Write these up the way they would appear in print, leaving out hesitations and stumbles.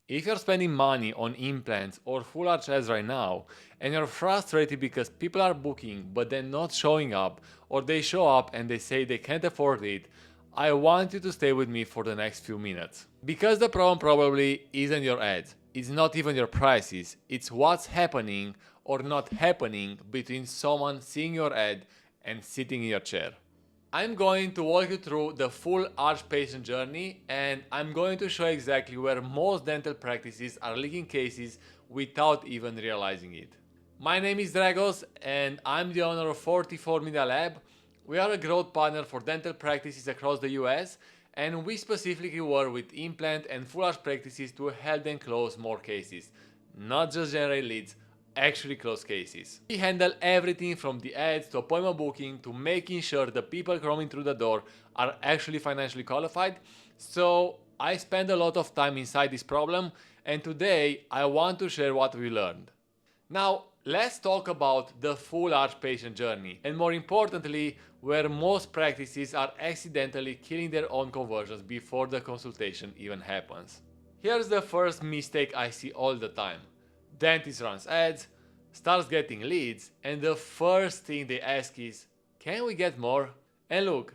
If you're spending money on implants or full arch heads right now, and you're frustrated because people are booking but they're not showing up, or they show up and they say they can't afford it, I want you to stay with me for the next few minutes. Because the problem probably isn't your ads, it's not even your prices, it's what's happening or not happening between someone seeing your ad and sitting in your chair. I'm going to walk you through the full arch patient journey, and I'm going to show exactly where most dental practices are leaking cases without even realizing it. My name is Dragos and I'm the owner of 44 Media Lab. We are a growth partner for dental practices across the US, and we specifically work with implant and full arch practices to help them close more cases, not just generate leads, actually close cases. We handle everything from the ads to appointment booking to making sure the people coming through the door are actually financially qualified. So I spend a lot of time inside this problem, and today I want to share what we learned. Now let's talk about the full arch patient journey, and more importantly, where most practices are accidentally killing their own conversions before the consultation even happens. Here's the first mistake I see all the time. Dentist runs ads, starts getting leads, and the first thing they ask is, can we get more? And look,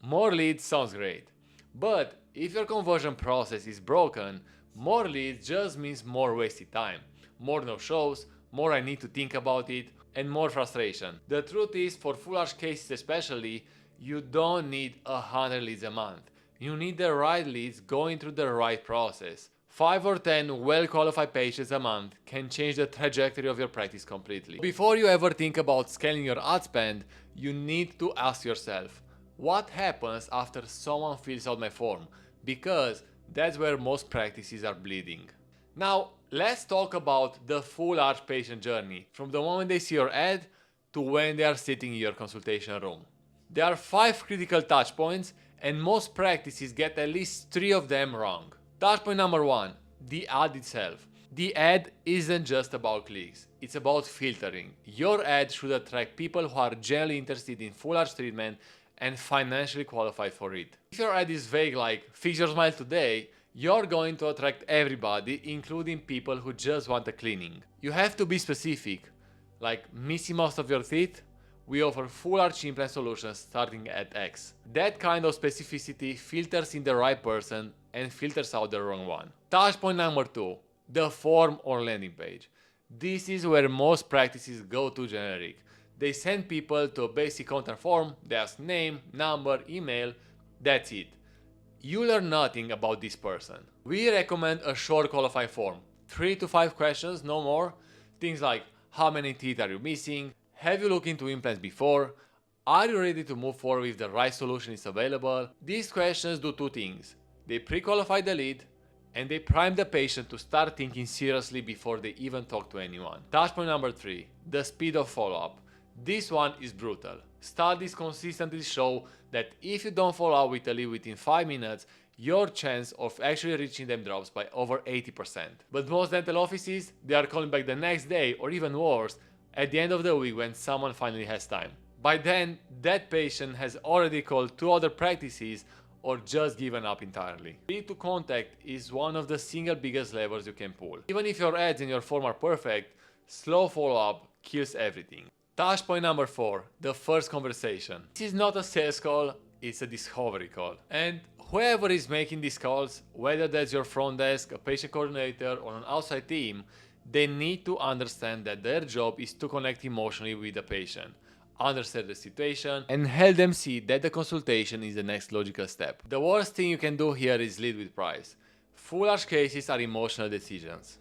more leads sounds great, but if your conversion process is broken, more leads just means more wasted time, more no-shows, more I need to think about it, and more frustration. The truth is, for full arch cases especially, you don't need 100 leads a month. You need the right leads going through the right process. 5 or 10 well-qualified patients a month can change the trajectory of your practice completely. Before you ever think about scaling your ad spend, you need to ask yourself, what happens after someone fills out my form? Because that's where most practices are bleeding. Now, let's talk about the full arch patient journey, from the moment they see your ad to when they are sitting in your consultation room. There are 5 critical touch points, and most practices get at least 3 of them wrong. Touchpoint number 1, the ad itself. The ad isn't just about clicks, it's about filtering. Your ad should attract people who are genuinely interested in full arch treatment and financially qualified for it. If your ad is vague like fix your smile today, you're going to attract everybody, including people who just want a cleaning. You have to be specific, like missing most of your teeth? We offer full arch implant solutions starting at X. That kind of specificity filters in the right person and filters out the wrong one. Touchpoint number 2, the form or landing page. This is where most practices go to generic. They send people to a basic contact form, they ask name, number, email, that's it. You learn nothing about this person. We recommend a short qualifying form, 3 to 5 questions, no more. Things like, how many teeth are you missing? Have you looked into implants before? Are you ready to move forward if the right solution is available? These questions do 2 things. They pre-qualify the lead, and they prime the patient to start thinking seriously before they even talk to anyone. Touchpoint number 3, the speed of follow-up. This one is brutal. Studies consistently show that if you don't follow up with a lead within 5 minutes, your chance of actually reaching them drops by over 80%. But most dental offices, they are calling back the next day, or even worse, at the end of the week when someone finally has time. By then, that patient has already called 2 other practices or just given up entirely. Speed to contact is one of the single biggest levers you can pull. Even if your ads and your form are perfect, slow follow-up kills everything. Touchpoint number 4, the first conversation. This is not a sales call, it's a discovery call. And whoever is making these calls, whether that's your front desk, a patient coordinator, or an outside team, they need to understand that their job is to connect emotionally with the patient, understand the situation, and help them see that the consultation is the next logical step. The worst thing you can do here is lead with price. Full arch cases are emotional decisions.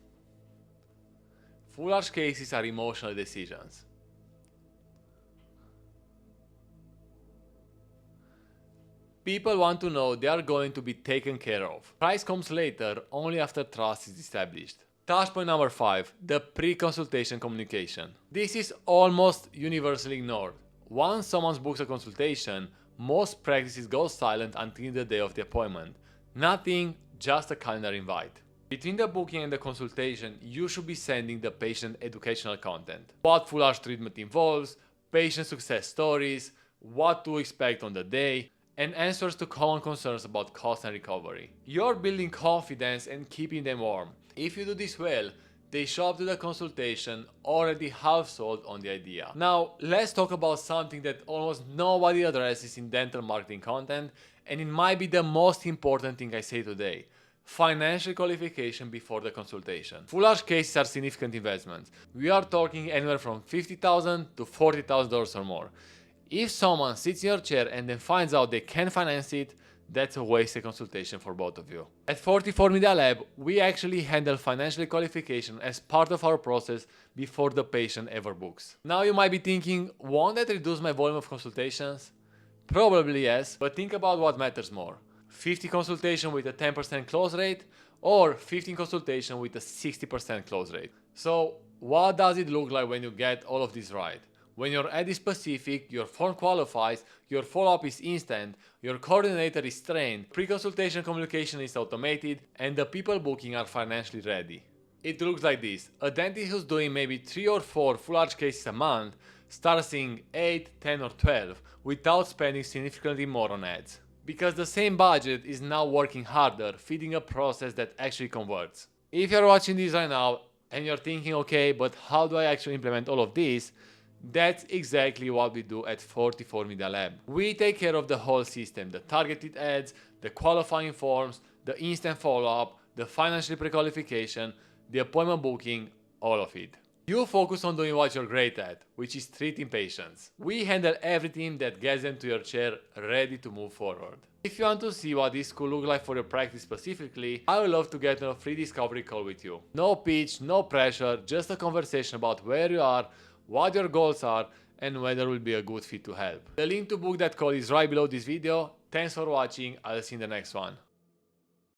Full arch cases are emotional decisions. People want to know they are going to be taken care of. Price comes later, only after trust is established. Touchpoint number 5, the pre-consultation communication. This is almost universally ignored. Once someone books a consultation, most practices go silent until the day of the appointment. Nothing, just a calendar invite. Between the booking and the consultation, you should be sending the patient educational content. What full arch treatment involves, patient success stories, what to expect on the day, and answers to common concerns about cost and recovery. You're building confidence and keeping them warm. If you do this well, they show up to the consultation already half sold on the idea. Now, let's talk about something that almost nobody addresses in dental marketing content, and it might be the most important thing I say today. Financial qualification before the consultation. Full arch cases are significant investments. We are talking anywhere from $50,000 to $40,000 or more. If someone sits in your chair and then finds out they can't finance it, that's a wasted consultation for both of you. At 44 Media Lab, we actually handle financial qualification as part of our process before the patient ever books. Now you might be thinking, won't that reduce my volume of consultations? Probably yes, but think about what matters more. 50 consultation with a 10% close rate or 15 consultation with a 60% close rate. So what does it look like when you get all of this right? When your ad is specific, your form qualifies, your follow-up is instant, your coordinator is trained, pre-consultation communication is automated, and the people booking are financially ready. It looks like this. A dentist who's doing maybe 3 or 4 full arch cases a month starts seeing 8, 10 or 12 without spending significantly more on ads. Because the same budget is now working harder, feeding a process that actually converts. If you're watching this right now and you're thinking, okay, but how do I actually implement all of this? That's exactly what we do at 44 Media Lab. We take care of the whole system, the targeted ads, the qualifying forms, the instant follow-up, the financial pre-qualification, the appointment booking, all of it. You focus on doing what you're great at, which is treating patients. We handle everything that gets them to your chair ready to move forward. If you want to see what this could look like for your practice specifically, I would love to get on a free discovery call with you. No pitch, no pressure, just a conversation about where you are, what your goals are, and whether it will be a good fit to help. The link to book that call is right below this video. Thanks for watching, I'll see you in the next one.